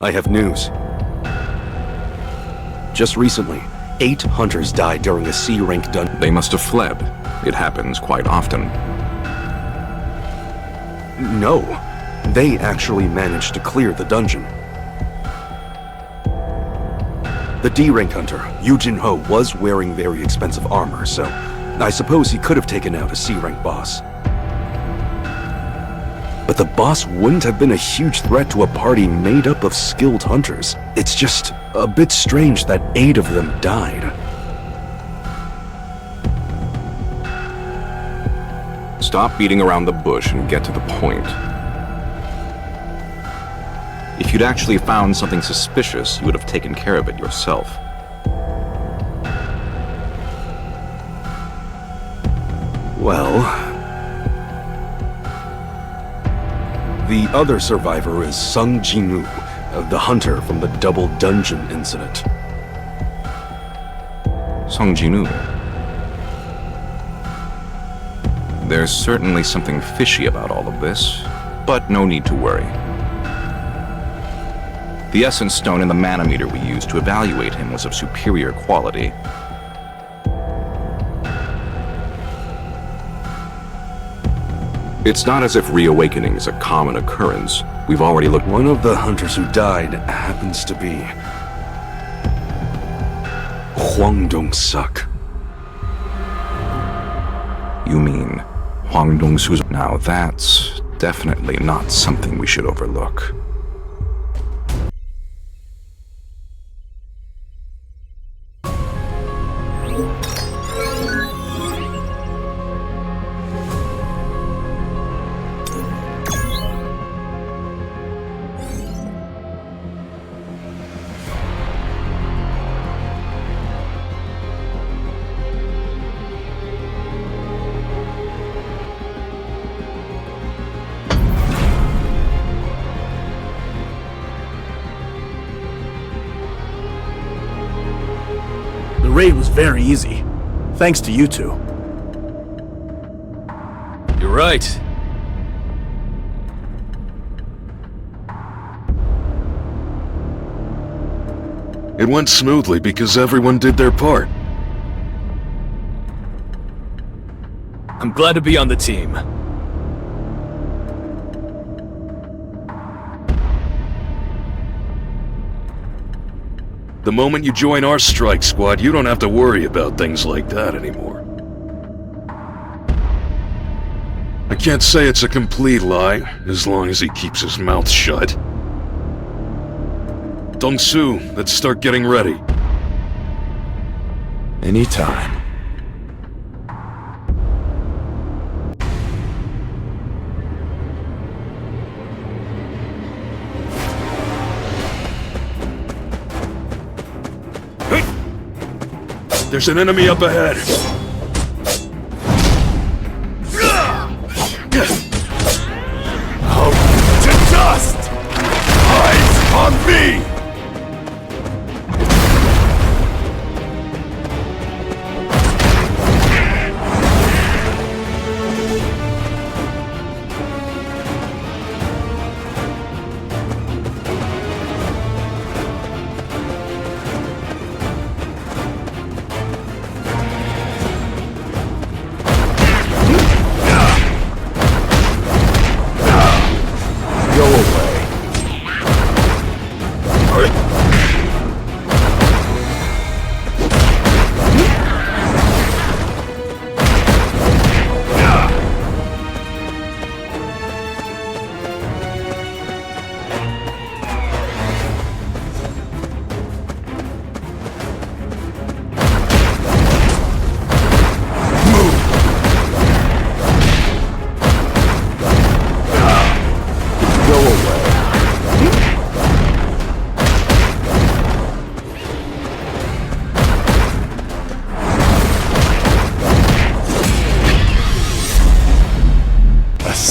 I have news. Just recently, 8 hunters died during a C-rank dungeon. They must have fled. It happens quite often. No, they actually managed to clear the dungeon. The D-rank hunter, Yu Jin-ho, was wearing very expensive armor, so I suppose he could have taken out a C-rank boss. But the boss wouldn't have been a huge threat to a party made up of skilled hunters. It's just a bit strange that 8 of them died. Stop beating around the bush and get to the point. If you'd actually found something suspicious, you would have taken care of it yourself. Well... the other survivor is Sung Ji-nu, the hunter from the double dungeon incident. Sung Ji-nu. There's certainly something fishy about all of this, but no need to worry. The essence stone and the manometer we used to evaluate him was of superior quality. It's not as if reawakening is a common occurrence. We've already looked. One of the hunters who died happens to be Hwang Dong-suk. You mean Hwang Dong-suk's? Now that's definitely not something we should overlook. The raid was very easy, thanks to you two. You're right. It went smoothly because everyone did their part. I'm glad to be on the team. The moment you join our strike squad, you don't have to worry about things like that anymore. I can't say it's a complete lie, as long as he keeps his mouth shut. Dong-su, let's start getting ready. Anytime. There's an enemy up ahead. Out to dust! Eyes on me!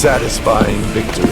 Satisfying victory.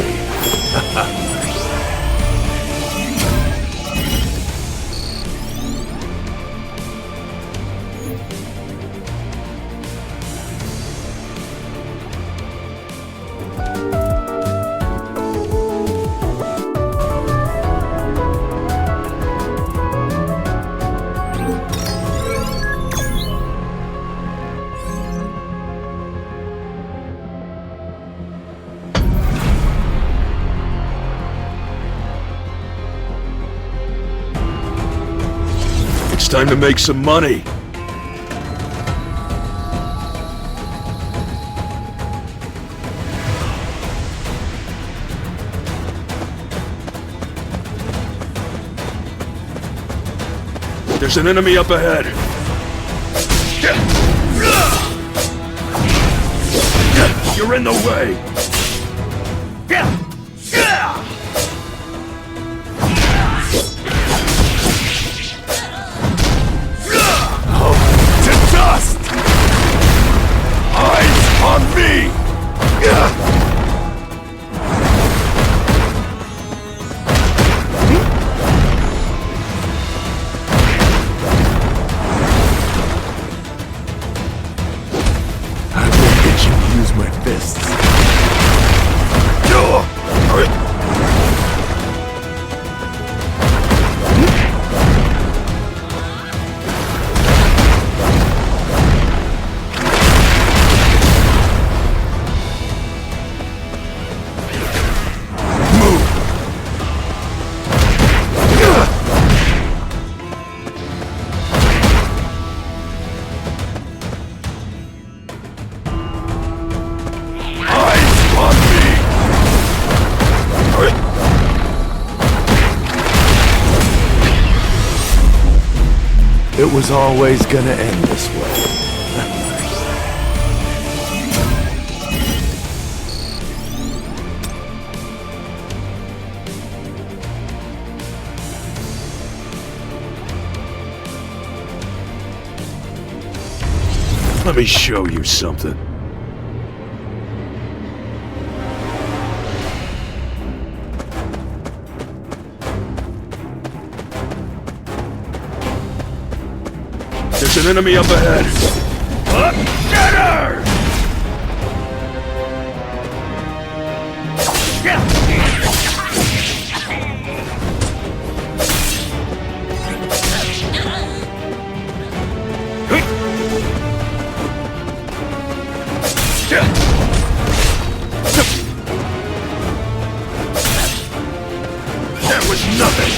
time to make some money. There's an enemy up ahead. You're in the way. To dust! Eyes on me! I will get you to use my fists. It was always gonna end this way. Let me show you something. There's an enemy up ahead. Get her! That was nothing.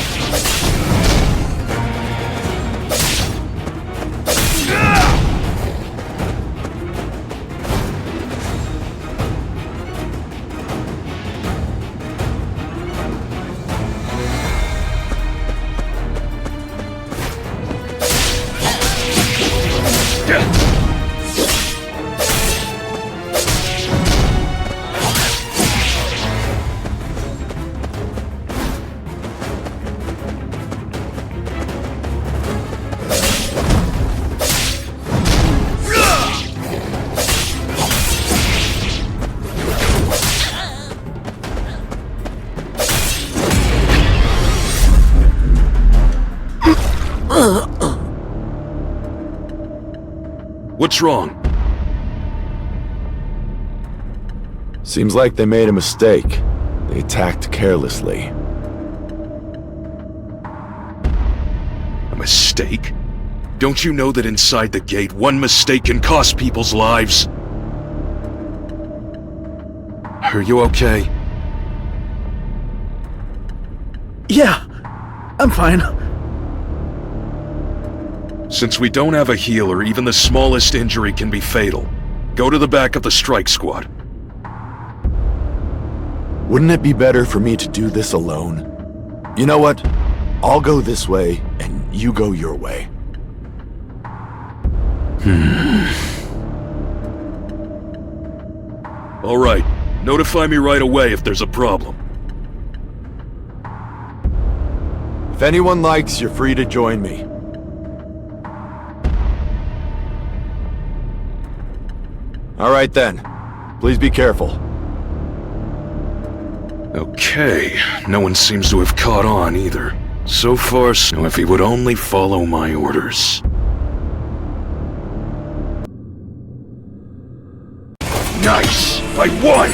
What's wrong? Seems like they made a mistake. They attacked carelessly. A mistake? Don't you know that inside the gate, one mistake can cost people's lives? Are you okay? Yeah, I'm fine. Since we don't have a healer, even the smallest injury can be fatal. Go to the back of the strike squad. Wouldn't it be better for me to do this alone? You know what? I'll go this way, and you go your way. All right. Notify me right away if there's a problem. If anyone likes, you're free to join me. All right then. Please be careful. Okay, no one seems to have caught on either. So far, so if he would only follow my orders. Nice! I won!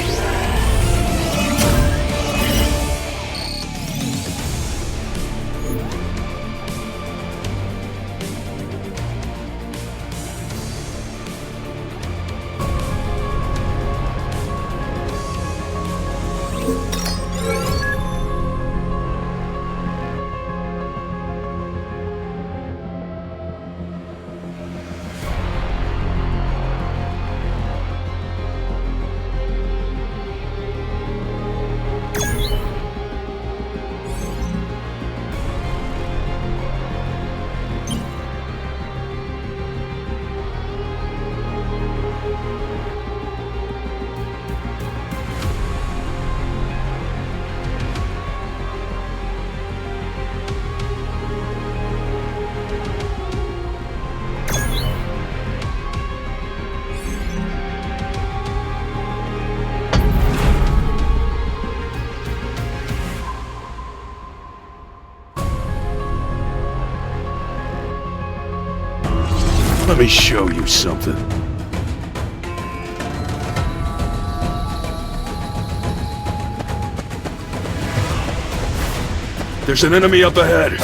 me show you something. There's an enemy up ahead.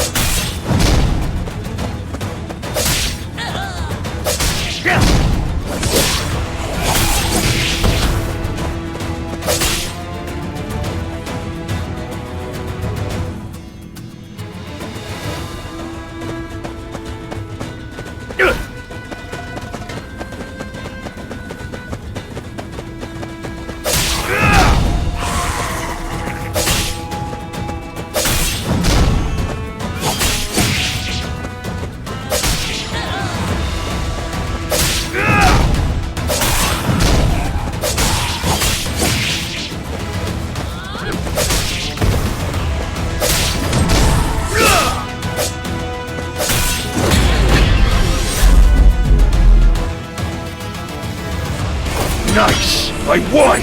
Nice! I won!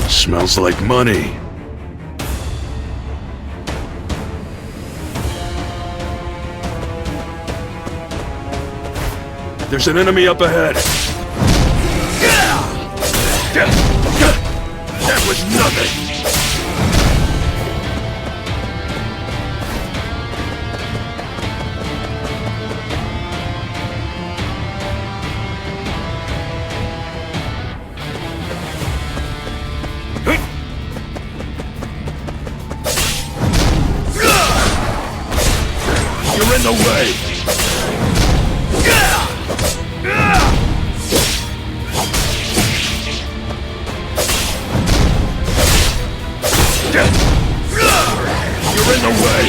Smells like money. There's an enemy up ahead. That was nothing! You're in the way! You're in the way!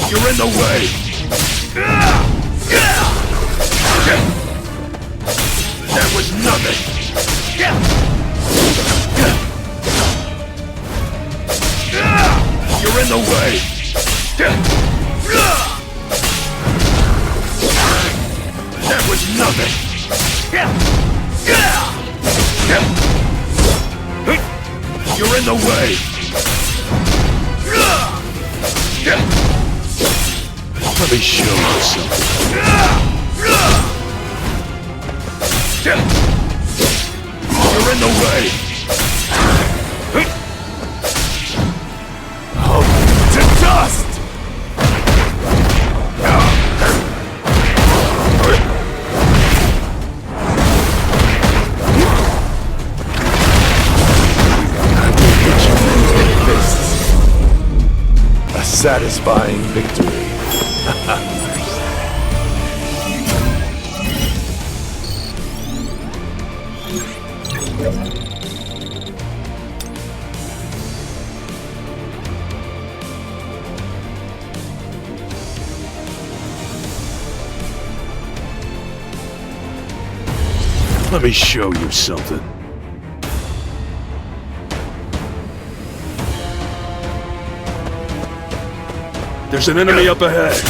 You're in the way! That was nothing! You're in the way! That was nothing! You're in the way! Let me show you something. You're in the way! To dust! A satisfying victory. Let me show you something. There's an enemy up ahead.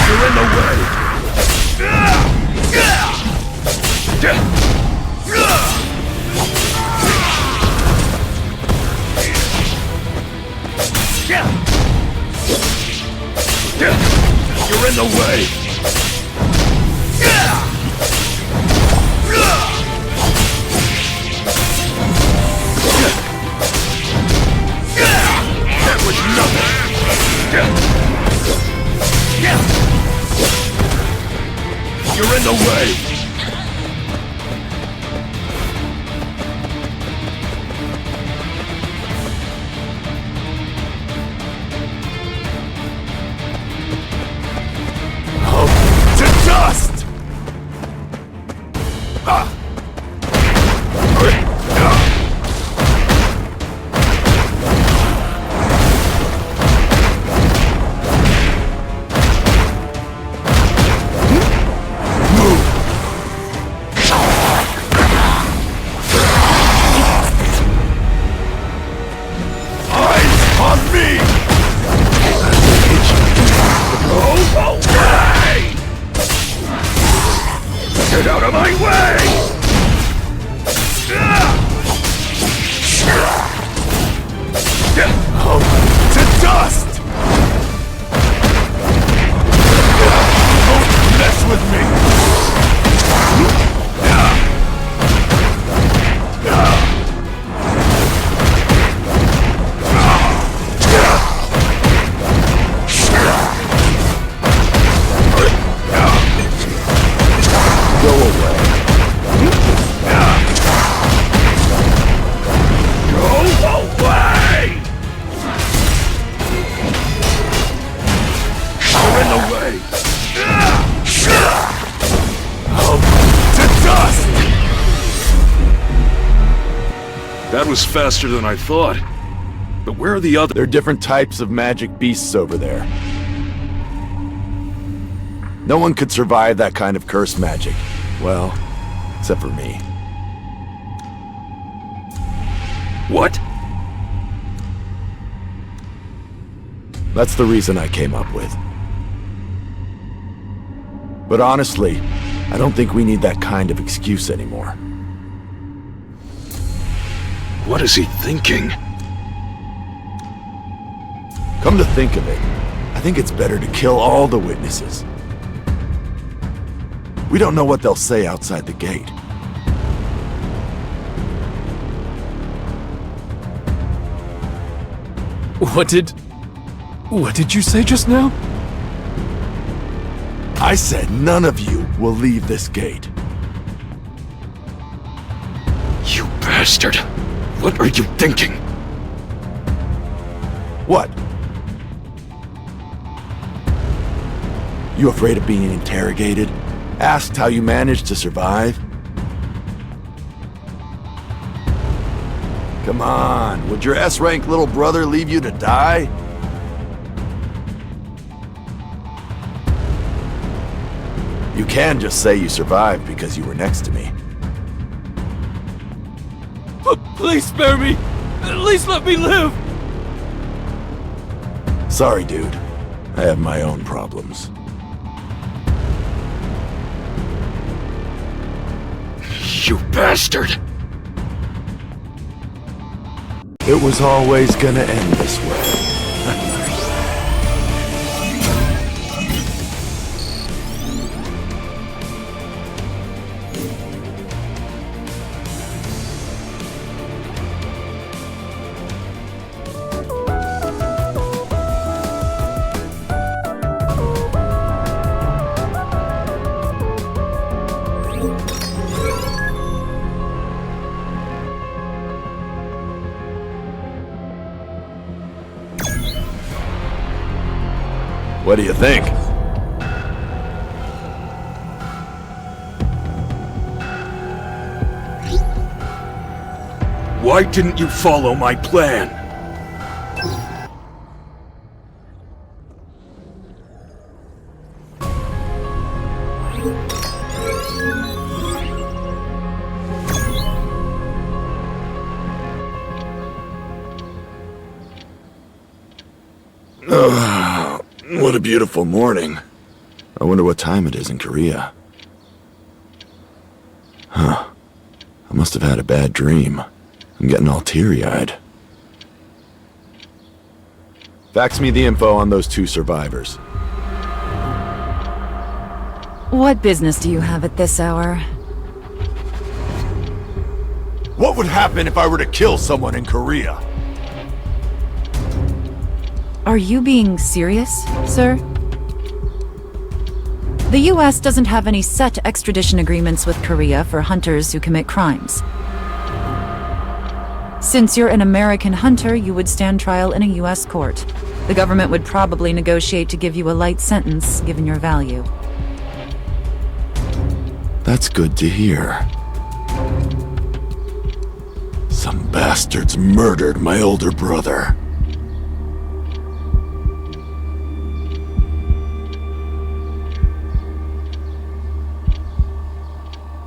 You're in the way. You're in the way. That was nothing. You're in the way. Get out of my way! Oh, to dust! Don't mess with me! Go away. Go away! You're in the way! Oh, to dust! That was faster than I thought. But where are the other? There are different types of magic beasts over there. No one could survive that kind of cursed magic. Well, except for me. What? That's the reason I came up with. But honestly, I don't think we need that kind of excuse anymore. What is he thinking? Come to think of it, I think it's better to kill all the witnesses. We don't know what they'll say outside the gate. What did you say just now? I said none of you will leave this gate. You bastard! What are you thinking? What? You afraid of being interrogated? Asked how you managed to survive? Come on, would your S-rank little brother leave you to die? You can just say you survived because you were next to me. Please spare me! At least let me live! Sorry, dude. I have my own problems. You bastard! It was always gonna end this way. What do you think? Why didn't you follow my plan? What a beautiful morning. I wonder what time it is in Korea. Huh. I must have had a bad dream. I'm getting all teary-eyed. Fax me the info on those 2 survivors. What business do you have at this hour? What would happen if I were to kill someone in Korea? Are you being serious, sir? The US doesn't have any set extradition agreements with Korea for hunters who commit crimes. Since you're an American hunter, you would stand trial in a US court. The government would probably negotiate to give you a light sentence, given your value. That's good to hear. Some bastards murdered my older brother.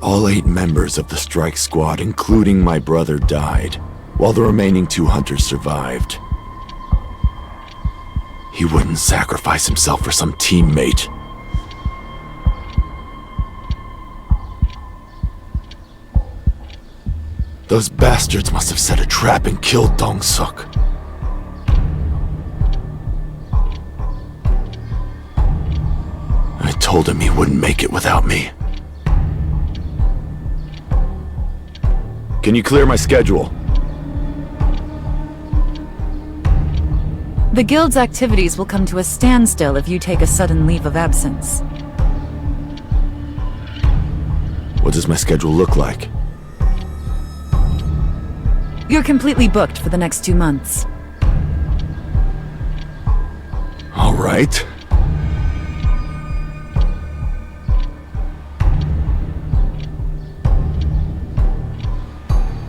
All 8 members of the strike squad, including my brother, died, while the remaining 2 hunters survived. He wouldn't sacrifice himself for some teammate. Those bastards must have set a trap and killed Dong Suk. I told him he wouldn't make it without me. Can you clear my schedule? The Guild's activities will come to a standstill if you take a sudden leave of absence. What does my schedule look like? You're completely booked for the next 2 months. All right.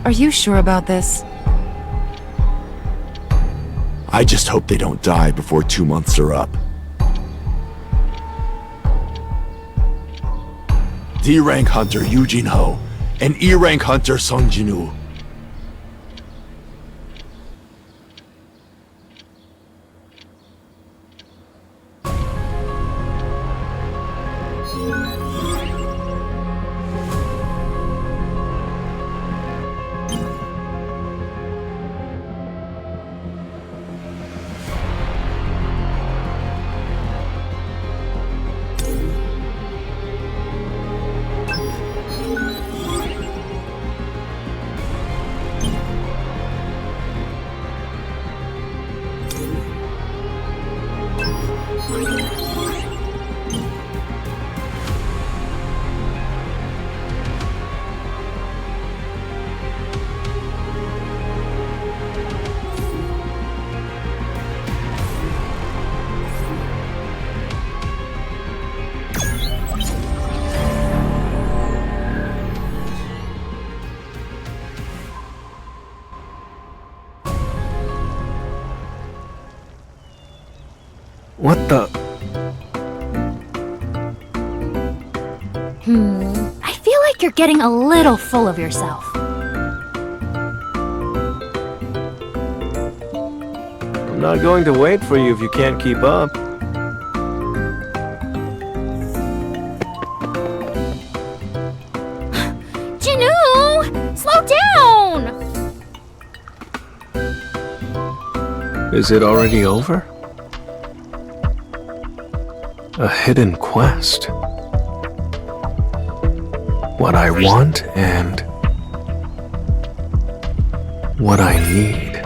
Are you sure about this? I just hope they don't die before 2 months are up. D-rank hunter Yu Jin-ho and E-rank hunter Sung Jin-woo. What the? I feel like you're getting a little full of yourself. I'm not going to wait for you if you can't keep up. Jinu! Slow down! Is it already over? A hidden quest. What I want and what I need.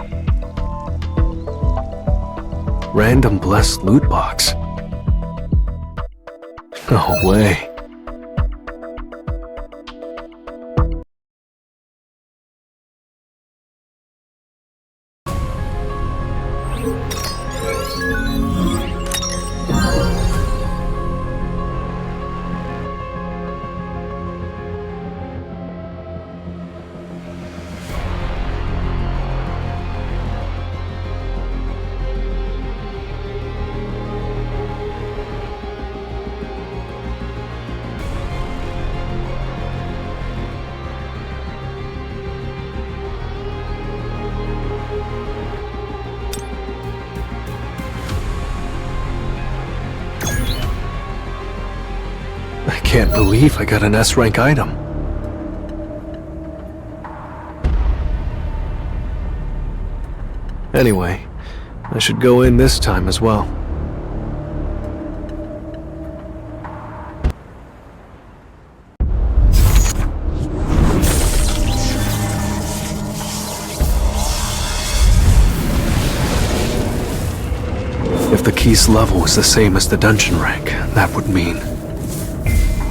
Random blessed loot box. No way. I can't believe I got an S-rank item. Anyway, I should go in this time as well. If the key's level is the same as the dungeon rank, that would mean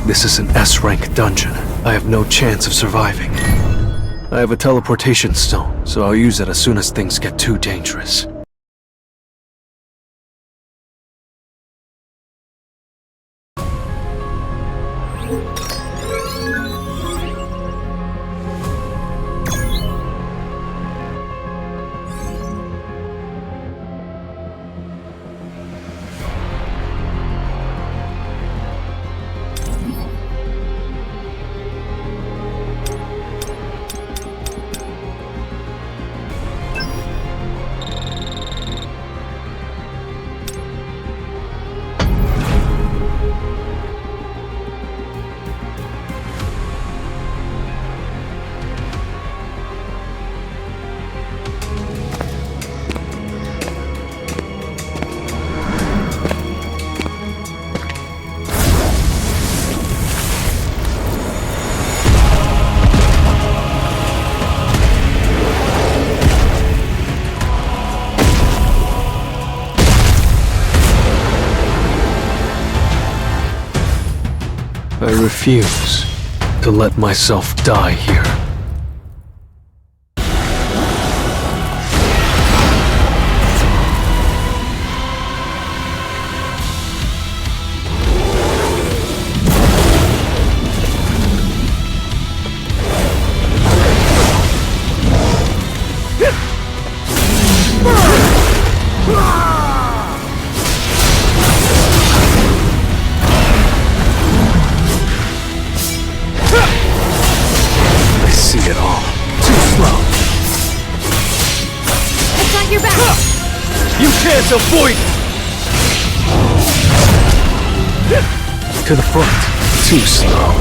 this is an S-rank dungeon. I have no chance of surviving. I have a teleportation stone, so I'll use it as soon as things get too dangerous. I refuse to let myself die here. I see it all. Too slow. I've got your back! You can't avoid it! To the front. Too slow.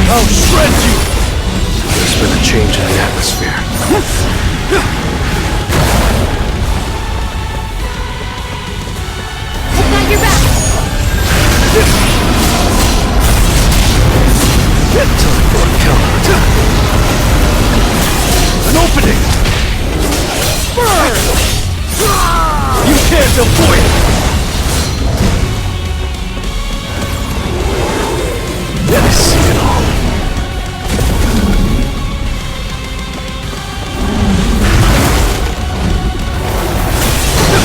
I'll shred you! There's been a change in the atmosphere. I've got your back! Time for a counterattack. An opening! Burn! You can't avoid it! I see it all.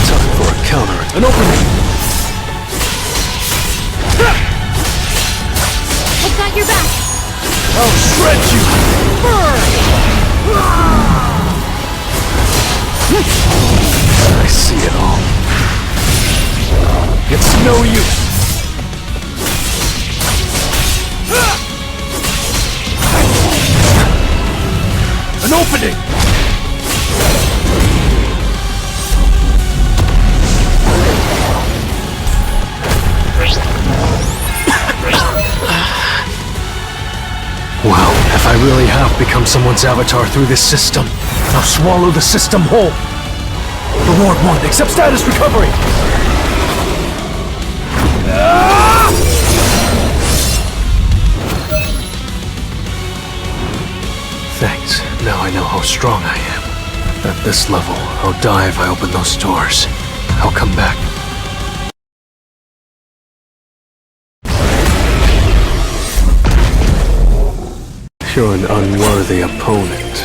Time for a counter. An opening! I've got your back! I'll shred you! I see it all. It's no use. An opening! Wow, if I really have become someone's avatar through this system, I'll swallow the system whole. Reward 1, accept status recovery! Thanks, now I know how strong I am. At this level, I'll die if I open those doors. I'll come back. You're an unworthy opponent.